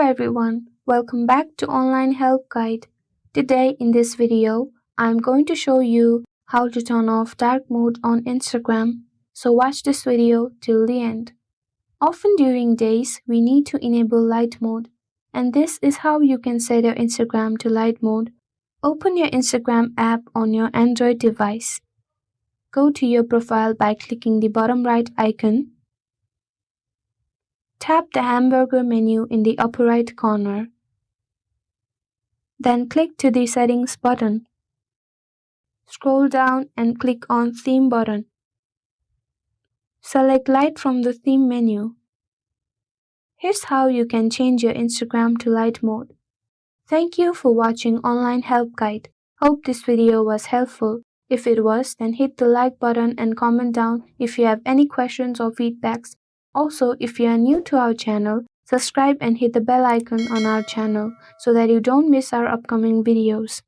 everyone, welcome back to Online Help Guide. Today in this video, I'm going to show you how to turn off dark mode on Instagram. So watch this video till the end. Often during days, we need to enable light mode, and this is how you can set your Instagram to light mode. Open your Instagram app on your Android device. Go to your profile by clicking the bottom right icon. Tap the hamburger menu in the upper right corner. Then click to the Settings button. Scroll down and click on Theme button. Select Light from the Theme menu. Here's how you can change your Instagram to light mode. Thank you for watching Online Help Guide. Hope this video was helpful. If it was, then hit the like button and comment down if you have any questions or feedbacks. Also, if you are new to our channel, subscribe and hit the bell icon on our channel so that you don't miss our upcoming videos.